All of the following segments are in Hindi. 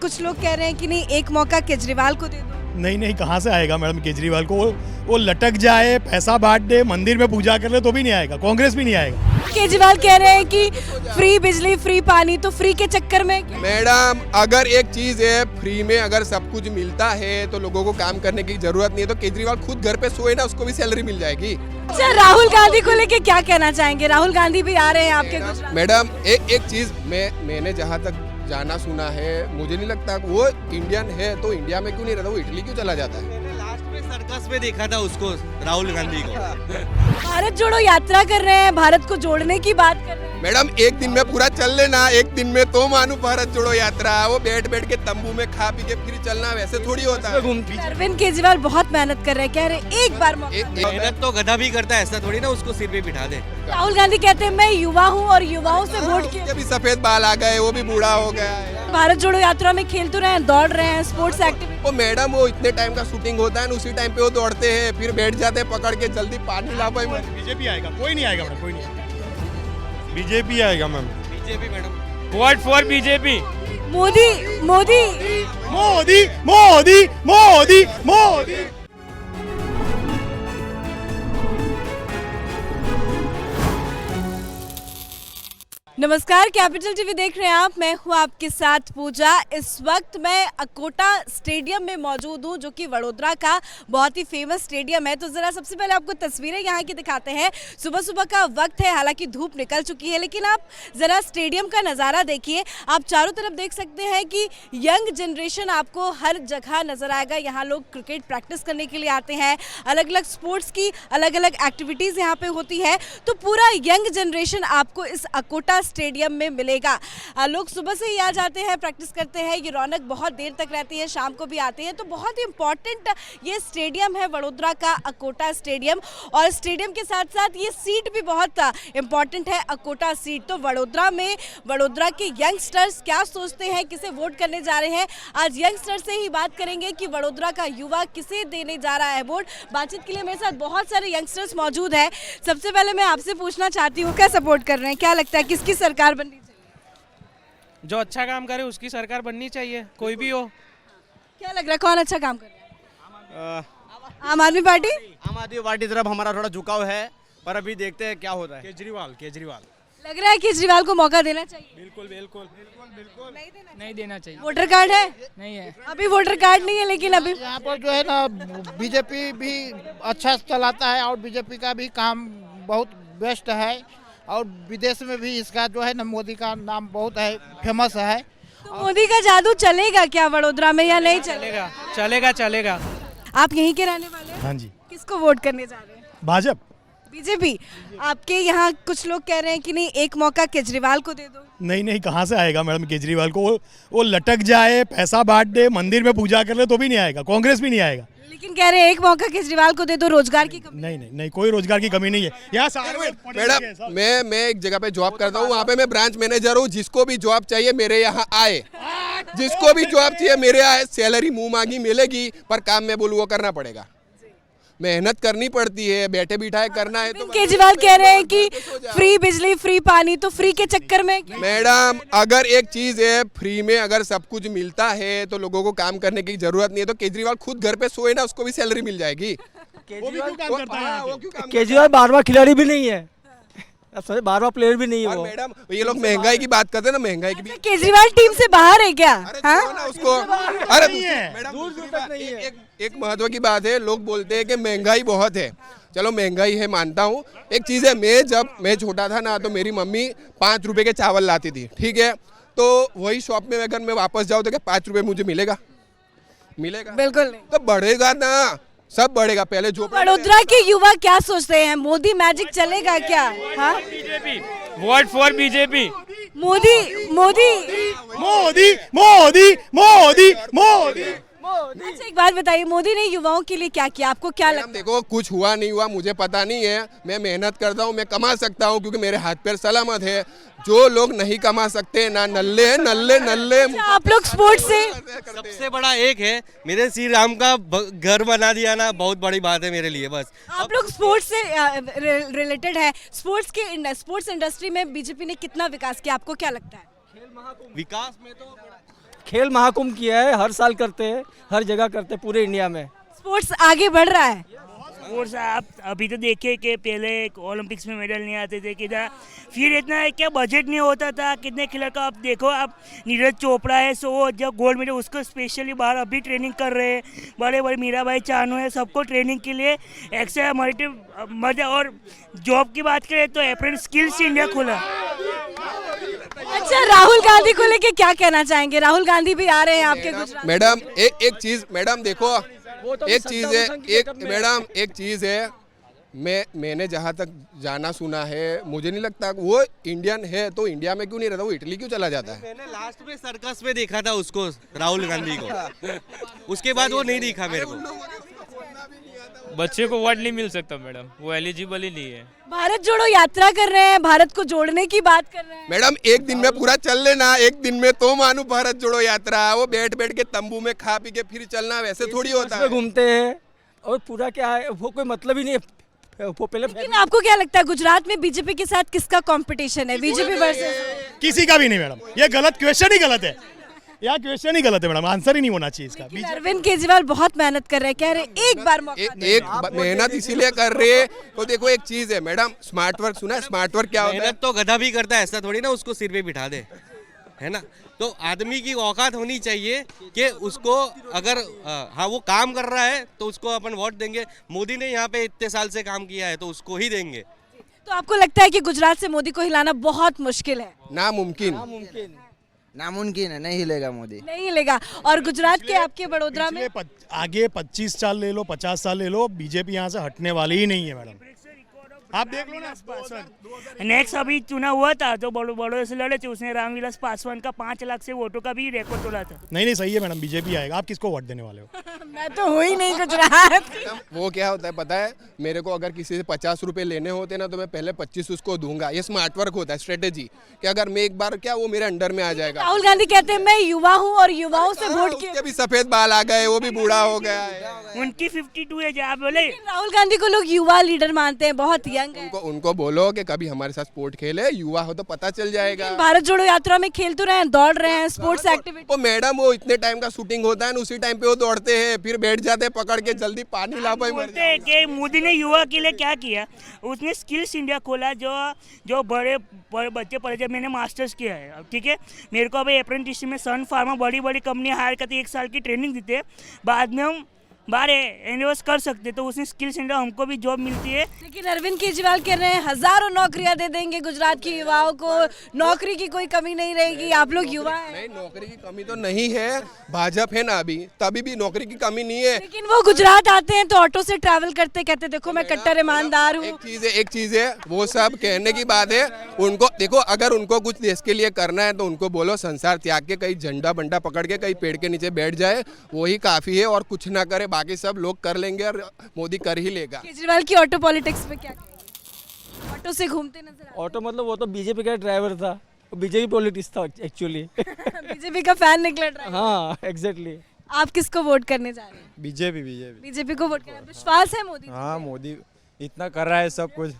कुछ लोग कह रहे हैं कि नहीं एक मौका केजरीवाल को दे दो। नहीं नहीं, कहाँ से आएगा मैडम केजरीवाल को? वो लटक जाए, पैसा बांट दे, मंदिर में पूजा कर ले तो भी नहीं आएगा, कांग्रेस भी नहीं आएगा। केजरीवाल कह रहे हैं कि फ्री बिजली फ्री पानी, तो फ्री के चक्कर में मैडम अगर एक चीज है, फ्री में अगर सब कुछ मिलता है तो लोगों को काम करने की जरूरत नहीं है। तो केजरीवाल खुद घर पे सोए ना, उसको भी सैलरी मिल जाएगी। अच्छा, राहुल गांधी को लेके क्या कहना चाहेंगे? राहुल गांधी भी आ रहे हैं आपके गुजरात। मैडम एक चीज मैंने जहाँ तक जाना सुना है, मुझे नहीं लगता वो इंडियन है तो इंडिया में क्यों नहीं रहता, वो इटली क्यों चला जाता है? लास्ट में सर्कस में देखा था उसको, राहुल गांधी को। भारत जोड़ो यात्रा कर रहे हैं, भारत को जोड़ने की बात कर रहे हैं। मैडम एक दिन में पूरा चल लेना, एक दिन में तो मानू भारत जोड़ो यात्रा। वो बैठ बैठ के तंबू में खा पी के फिर चलना वैसे थोड़ी होता है। अरविंद केजरीवाल बहुत मेहनत कर रहे हैं, कह रहे हैं एक बार मौका। मेहनत तो गधा भी करता है, ऐसा थोड़ी ना उसको सिर पे बिठा दे। राहुल गांधी कहते हैं मैं युवा हूँ और युवाओं से वोट किया। उसके भी सफेद बाल आ गए, वो भी बूढ़ा हो गया है। भारत जोड़ो यात्रा में खेल तो रहे हैं, दौड़ रहे हैं, स्पोर्ट्स एक्टिविटी। वो मैडम वो इतने टाइम का शूटिंग होता है, उसी टाइम पे वो दौड़ते हैं, फिर बैठ जाते हैं पकड़ के, जल्दी पानी ला पाए। बीजेपी आएगा, कोई नहीं आएगा मैडम, कोई नहीं। बीजेपी आएगा ma'am. BJP madam. Vote for BJP. Modi Modi Modi Modi Modi Modi. नमस्कार, कैपिटल टीवी देख रहे हैं आप। मैं हूं आपके साथ पूजा। इस वक्त मैं अकोटा स्टेडियम में मौजूद हूं, जो कि वडोदरा का बहुत ही फेमस स्टेडियम है। तो ज़रा सबसे पहले आपको तस्वीरें यहाँ की दिखाते हैं। सुबह सुबह का वक्त है, हालांकि धूप निकल चुकी है, लेकिन आप ज़रा स्टेडियम का नज़ारा देखिए। आप चारों तरफ देख सकते हैं कि यंग जनरेशन आपको हर जगह नज़र आएगा। यहाँ लोग क्रिकेट प्रैक्टिस करने के लिए आते हैं, अलग अलग स्पोर्ट्स की अलग अलग एक्टिविटीज़ यहाँ पे होती है। तो पूरा यंग जनरेशन आपको इस अकोटा स्टेडियम में मिलेगा। लोग सुबह से ही आ जाते हैं, प्रैक्टिस करते हैं। ये रौनक बहुत देर तक रहती है, शाम को भी आते हैं। तो बहुत ही इंपॉर्टेंट ये स्टेडियम है वडोदरा का अकोटा स्टेडियम। और स्टेडियम के साथ साथ ये सीट भी बहुत इंपॉर्टेंट है, अकोटा सीट। तो वडोदरा में वडोदरा के यंगस्टर्स क्या सोचते हैं, किसे वोट करने जा रहे हैं, आज यंगस्टर से ही बात करेंगे कि वडोदरा का युवा किसे देने जा रहा है वोट। बातचीत के लिए मेरे साथ बहुत सारे यंगस्टर्स मौजूद हैं। सबसे पहले मैं आपसे पूछना चाहती हूँ, क्या सपोर्ट कर रहे हैं, क्या लगता है किसकी सरकार बननी चाहिए? जो अच्छा काम करे उसकी सरकार बननी चाहिए, कोई भी हो। क्या लग रहा है कौन अच्छा काम कर रहा है? आम आदमी पार्टी। आम आदमी पार्टी तरफ हमारा थोड़ा झुकाव है, पर अभी देखते हैं क्या होता है। केजरीवाल लग रहा है केजरीवाल को मौका देना चाहिए। बिल्कुल बिल्कुल बिल्कुल नहीं देना चाहिए। वोटर कार्ड है? नहीं है। अभी वोटर कार्ड नहीं है, लेकिन अभी यहाँ पर जो है ना बीजेपी भी अच्छा चलाता है और बीजेपी का भी काम बहुत बेस्ट है। और विदेश में भी इसका जो है ना मोदी का नाम बहुत है, फेमस है। तो मोदी का जादू चलेगा क्या वडोदरा में या नहीं चलेगा? चलेगा चलेगा। आप यहीं के रहने वाले हैं? हाँ जी। किसको वोट करने जा रहे हैं? भाजपा। बीजेपी। आपके यहाँ कुछ लोग कह रहे हैं कि नहीं एक मौका केजरीवाल को दे दो। नहीं नहीं, कहाँ से आएगा मैडम केजरीवाल को? वो लटक जाए, पैसा बांट दे, मंदिर में पूजा कर ले तो भी नहीं आएगा, कांग्रेस भी नहीं आएगा। लेकिन कह रहे हैं एक मौका केजरीवाल को दे दो, रोजगार की कमी। नहीं नहीं नहीं, कोई रोजगार की कमी नहीं है यहाँ सारे। मैडम मैं एक जगह पे जॉब करता हूँ, वहाँ पे मैं ब्रांच मैनेजर हूँ। जिसको भी जॉब चाहिए मेरे यहाँ आए, जिसको भी जॉब चाहिए मेरे आए। सैलरी मुंह मांगी मिलेगी, पर काम मैं बोलूँ वो करना पड़ेगा। मेहनत करनी पड़ती है, बैठे बिठाए करना है। तो केजरीवाल कह रहे हैं कि फ्री बिजली फ्री पानी, तो फ्री के चक्कर में मैडम अगर एक चीज है, फ्री में अगर सब कुछ मिलता है तो लोगों को काम करने की जरूरत नहीं है। तो केजरीवाल खुद घर पे सोए ना, उसको भी सैलरी मिल जाएगी। वो भी क्यों काम करता है यहाँ पे? केजरीवाल बारवा खिलाड़ी भी नहीं है, बारवा प्लेयर भी नहीं है और वो। मैडम ये लोग महंगाई की बात करते हैं ना, महंगाई की भी। केजरीवाल टीम से बाहर है क्या? अरे हाँ? छोड़ो ना उसको। अरे मैडम दूर दूसरी तक बात, नहीं है। एक महत्व की बात है। लोग बोलते हैं कि महंगाई बहुत है। चलो महंगाई है, मानता हूँ। एक चीज़ है, जब मैं छोटा था ना, तो मेरी मम्मी 5 रुपए के चावल लाती थी, ठीक है। तो वही शॉप में अगर मैं वापस जाऊँ तो क्या 5 रुपए मुझे मिलेगा? बिल्कुल नहीं। तो बढ़ेगा ना, सब बढ़ेगा। पहले जो वडोदरा के युवा क्या सोचते हैं, मोदी मैजिक चलेगा क्या? हाँ? BJP. Vote for BJP. Modi Modi Modi Modi Modi Modi. अच्छा, एक बात बताइए, मोदी ने युवाओं के लिए क्या किया, आपको क्या लगता है? देखो कुछ हुआ नहीं हुआ मुझे पता नहीं है। मैं मेहनत करता हूँ, मैं कमा सकता हूँ, क्योंकि मेरे हाथ पैर सलामत है। जो लोग नहीं कमा सकते ना, नल्ले नल्ले नल्ले। आप लोग स्पोर्ट्स से सबसे बड़ा एक है, मेरे श्री राम का घर बना दिया ना, बहुत बड़ी बात है मेरे लिए। बस आप लोग स्पोर्ट्स से रिलेटेड है, स्पोर्ट्स इंडस्ट्री में बीजेपी ने कितना विकास किया, आपको क्या लगता है? विकास में तो खेल महाकुंभ किया है, हर साल करते हैं, हर जगह करते हैं पूरे इंडिया में। स्पोर्ट्स आगे बढ़ रहा है। स्पोर्ट्स आप अभी तो देखिए कि पहले ओलंपिक्स में मेडल नहीं आते थे किधर, फिर इतना क्या बजट नहीं होता था, कितने खिलाड़ी का आप देखो, आप नीरज चोपड़ा है सो वो जब गोल्ड मेडल उसको स्पेशली बाहर अभी ट्रेनिंग कर रहे हैं, बड़े बड़े मीराबाई चानू है, सबको ट्रेनिंग के लिए एक्स्ट्रा मजा। और जॉब की बात करें तो अप्रेंटिस स्किल्स इंडिया खुला। अच्छा, राहुल गांधी को लेके क्या कहना चाहेंगे? राहुल गांधी भी आ रहे हैं आपके गुजरात। मैडम एक चीज मैडम देखो, तो एक चीज है, एक चीज है, मैंने जहाँ तक जाना सुना है, मुझे नहीं लगता वो इंडियन है तो इंडिया में क्यों नहीं रहता, वो इटली क्यों चला जाता है? मैंने लास्ट में सर्कस में देखा था उसको, राहुल गांधी को, उसके बाद वो नहीं दिखा मेरे को। बच्चे को वोट नहीं मिल सकता मैडम, वो एलिजिबल ही नहीं है। भारत जोड़ो यात्रा कर रहे हैं, भारत को जोड़ने की बात कर रहे हैं। मैडम एक दिन में पूरा चल लेना, एक दिन में तो मानो भारत जोड़ो यात्रा, वो बैठ बैठ के तंबू में खा पी के फिर चलना, वैसे थोड़ी होता है। घूमते हैं और पूरा क्या है, वो कोई मतलब ही नहीं है, वो पहले। लेकिन आपको क्या लगता है गुजरात में बीजेपी के साथ किसका कंपटीशन है? बीजेपी वर्सेस किसी का भी नहीं मैडम, ये गलत क्वेश्चन ही गलत है, यहाँ क्वेश्चन ही गलत है मैडम, आंसर ही नहीं होना चाहिए इसका। अरविंद केजरीवाल बहुत मेहनत कर रहे हैं, कह रहे हैं एक बार मौका दे। मेहनत इसीलिए कर रहे हैं तो देखो एक चीज है मैडम, स्मार्ट वर्क सुना है? स्मार्ट वर्क क्या होता है? मेहनत तो गधा भी करता है, ऐसा थोड़ी ना उसको सिर पे बिठा दे, है ना। तो आदमी की औकात होनी चाहिए कि उसको अगर हाँ वो काम कर रहा है तो उसको अपन वोट देंगे। मोदी ने यहाँ पे इतने साल से काम किया है तो उसको ही देंगे। तो आपको लगता है कि गुजरात से मोदी को हिलाना बहुत मुश्किल है? नामुमकिन है, नहीं हिलेगा मोदी, नहीं हिलेगा। और गुजरात के आपके वडोदरा में आगे 25 साल ले लो, 50 साल ले लो, बीजेपी यहाँ से हटने वाली ही नहीं है मैडम। आप देख लो ना, नेक्स्ट अभी चुनाव हुआ था तो बड़ोदरा से लड़े थे, उसने रामविलास पासवान का 5 लाख से वोटों का भी रिकॉर्ड तोड़ा था। नहीं सही है मैडम, बीजेपी आएगा। आप किसको वोट देने वाले हो? मैं तो हुई नहीं गुजरात। वो क्या होता है पता है, मेरे को अगर किसी से 50 रुपए लेने होते ना तो मैं पहले 25 उसको दूंगा। ये स्मार्ट वर्क होता है, स्ट्रेटेजी, कि अगर मैं एक बार क्या वो मेरे अंडर में आ जाएगा। राहुल गांधी कहते हैं मैं युवा हूँ और युवाओं से वोट उसके भी सफेद बाल आ गए, वो भी बूढ़ा हो गया है। उनकी 52 है आप बोले। राहुल गांधी को लोग युवा लीडर मानते हैं, बहुत यंग है। उनको बोलो कि कभी हमारे साथ स्पोर्ट खेले, युवा हो तो पता चल जाएगा। भारत जोड़ो यात्रा में खेल तो रहे हैं, दौड़ रहे हैं, स्पोर्ट्स एक्टिविटी। वो मैडम वो इतने टाइम का शूटिंग होता है ना, उसी टाइम पे वो दौड़ते हैं, फिर बैठ जाते हैं पकड़ के, जल्दी पानी ला पाए। बोलते हैं कि मोदी ने युवा के लिए क्या किया, उसने स्किल्स इंडिया खोला, जो बड़े बच्चे पढ़े। जब मैंने मास्टर्स किया है, ठीक है, मेरे को अभी अप्रेंटिसशिप में सन फार्मा बड़ी बड़ी कंपनी हायर करती, 1 साल की ट्रेनिंग देते, बाद में हम बाहर इन्वेस्ट कर सकते, तो उसने स्किल्स इंडिया हमको भी जॉब मिलती है। लेकिन अरविंद केजरीवाल कह रहे हैं हजारों नौकरियां दे देंगे गुजरात के युवाओं को, नौकरी की कोई कमी नहीं रहेगी। आप लोग युवा हैं। नहीं, नौकरी की कमी तो नहीं है, भाजपा है ना अभी, तभी भी नौकरी की कमी नहीं है। लेकिन वो गुजरात आते हैं तो ऑटो से ट्रैवल करते, कहते देखो मैं कट्टर ईमानदार हूँ। एक चीज है, वो सब कहने की बात है। उनको देखो, अगर उनको कुछ देश के लिए करना है तो उनको बोलो संसार त्याग के कहीं झंडा बंडा पकड़ के कहीं पेड़ के नीचे बैठ जाए, वही काफी है, और कुछ ना करे, बाकी सब लोग कर लेंगे और मोदी कर ही लेगा। केजरीवाल की ऑटो पॉलिटिक्स में क्या कहेंगे? ऑटो से घूमते नजर आते। ऑटो मतलब वो तो बीजेपी का ड्राइवर था, बीजेपी पॉलिटिक्स था एक्चुअली। बीजेपी का फैन निकला ड्राइवर। हाँ एग्जैक्टली। आप किसको वोट करने जा रहे हैं? बीजेपी को वोट करना विश्वास है मोदी? हाँ, मोदी इतना कर रहा है, सब कुछ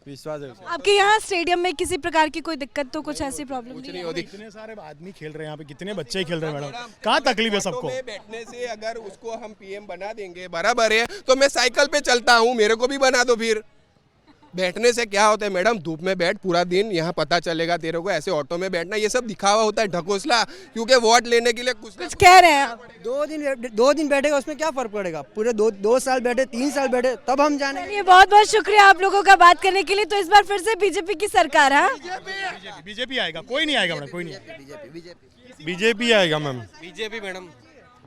विश्वास है। आपके यहाँ स्टेडियम में किसी प्रकार की कोई दिक्कत तो कुछ ऐसी प्रॉब्लम नहीं है? कितने सारे आदमी खेल रहे हैं यहाँ पे, कितने बच्चे खेल रहे हैं मैडम, कहाँ तकलीफ है सबको? बैठने से अगर उसको हम पीएम बना देंगे, बराबर है, तो मैं साइकिल पे चलता हूँ, मेरे को भी बना दो। फिर बैठने से क्या होता है मैडम, धूप में बैठ पूरा दिन, यहाँ पता चलेगा तेरे को। ऐसे ऑटो में बैठना ये सब दिखावा होता है, ढकोसला, क्योंकि वोट लेने के लिए कुछ कह रहे हैं आप। 2 दिन बैठेगा उसमें क्या फर्क पड़ेगा? पूरे 2 साल बैठे, 3 साल बैठे, तब हम जाने। ये बहुत बहुत शुक्रिया आप लोगों का बात करने के लिए। तो इस बार फिर से बीजेपी की सरकार है? बीजेपी आएगा, कोई नहीं आएगा मैडम, कोई नहीं। बीजेपी आएगा मैम। बीजेपी मैडम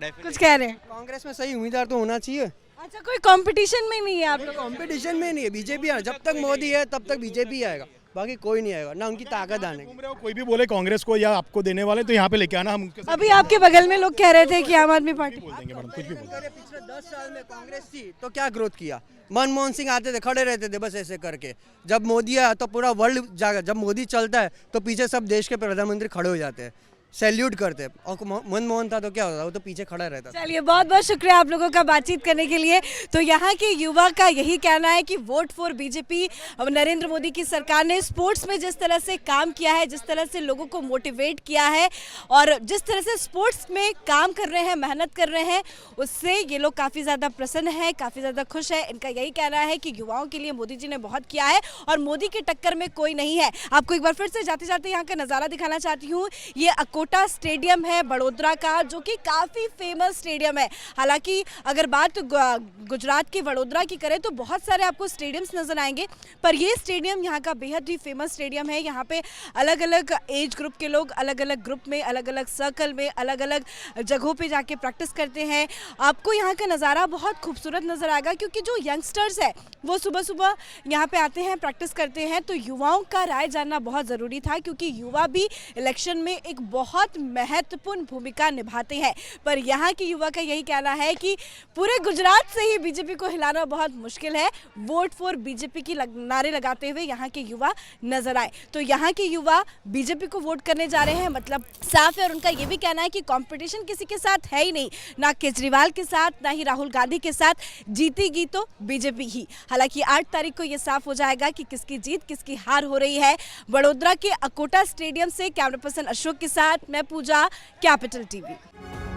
कुछ कह रहे हैं? कांग्रेस में सही उम्मीदवार तो होना चाहिए। अच्छा, कोई कंपटीशन में नहीं है आप लोग? कंपटीशन में नहीं है, बीजेपी जब तक मोदी है तब तक बीजेपी आएगा, बाकी कोई नहीं आएगा, ना उनकी ताकत आने की। कोई भी बोले कांग्रेस को या आपको देने वाले तो यहाँ पे लेके आना, हम अभी आपके बगल में लोग कह रहे थे कि आम आदमी पार्टी बोल देंगे मैडम, कुछ भी बोल देंगे। पिछले 10 साल में कांग्रेस थी तो क्या ग्रोथ किया? मनमोहन सिंह आते थे, खड़े रहते थे बस ऐसे करके। जब मोदी आया तो पूरा वर्ल्ड जागा, जब मोदी चलता है तो पीछे सब देश के प्रधानमंत्री खड़े हो जाते हैं। सैल्यूट करते हैं। और मनमोहन था तो क्या होता था, वो तो पीछे खड़ा रहता था। चलिए, बहुत बहुत शुक्रिया आप लोगों का बातचीत करने के लिए। तो यहाँ के युवा का यही कहना है कि vote for BJP. Narendra Modi की सरकार ने स्पोर्ट्स में जिस तरह से काम किया है, जिस तरह से लोगों को मोटिवेट किया है और जिस तरह से स्पोर्ट्स में काम कर रहे हैं, मेहनत कर रहे हैं, उससे ये लोग काफ़ी ज़्यादा प्रसन्न हैं, काफ़ी ज़्यादा खुश है। इनका यही कहना है कि युवाओं के लिए मोदी जी ने बहुत किया है और मोदी की टक्कर में कोई नहीं है। आपको एक बार फिर से जाते जाते यहाँ का नज़ारा दिखाना चाहती हूँ। ये अकोटा स्टेडियम है बड़ोदरा का, जो कि काफ़ी फेमस स्टेडियम है। हालांकि अगर बात गुजरात के वडोदरा की करें तो बहुत सारे आपको स्टेडियम्स नजर आएंगे, पर ये स्टेडियम यहाँ का बेहद ही फेमस स्टेडियम है। यहाँ पे अलग अलग एज ग्रुप के लोग अलग अलग ग्रुप में, अलग अलग सर्कल में, अलग अलग जगहों पे जाके प्रैक्टिस करते हैं। आपको यहाँ का नज़ारा बहुत खूबसूरत नज़र आएगा, क्योंकि जो यंगस्टर्स है वो सुबह सुबह यहाँ पे आते हैं, प्रैक्टिस करते हैं। तो युवाओं का राय जानना बहुत ज़रूरी था, क्योंकि युवा भी इलेक्शन में एक बहुत महत्वपूर्ण भूमिका निभाते हैं। पर यहाँ के युवा का यही कहना है कि पूरे गुजरात से ही बीजेपी को हिलाना बहुत मुश्किल है। वोट फॉर बीजेपी की नारे लगाते हुए यहाँ के युवा नजर आए। तो यहाँ के युवा बीजेपी को वोट करने जा रहे हैं, मतलब साफ है। और उनका ये भी कहना है कि कंपटीशन किसी के साथ है ही नहीं, ना केजरीवाल के साथ, ना ही राहुल गांधी के साथ। जीतेगी तो बीजेपी ही। हालांकि 8 तारीख को ये साफ हो जाएगा कि किसकी जीत किसकी हार हो रही है। बड़ोदरा के अकोटा स्टेडियम से कैमरा पर्सन अशोक के साथ मैं पूजा, कैपिटल टीवी।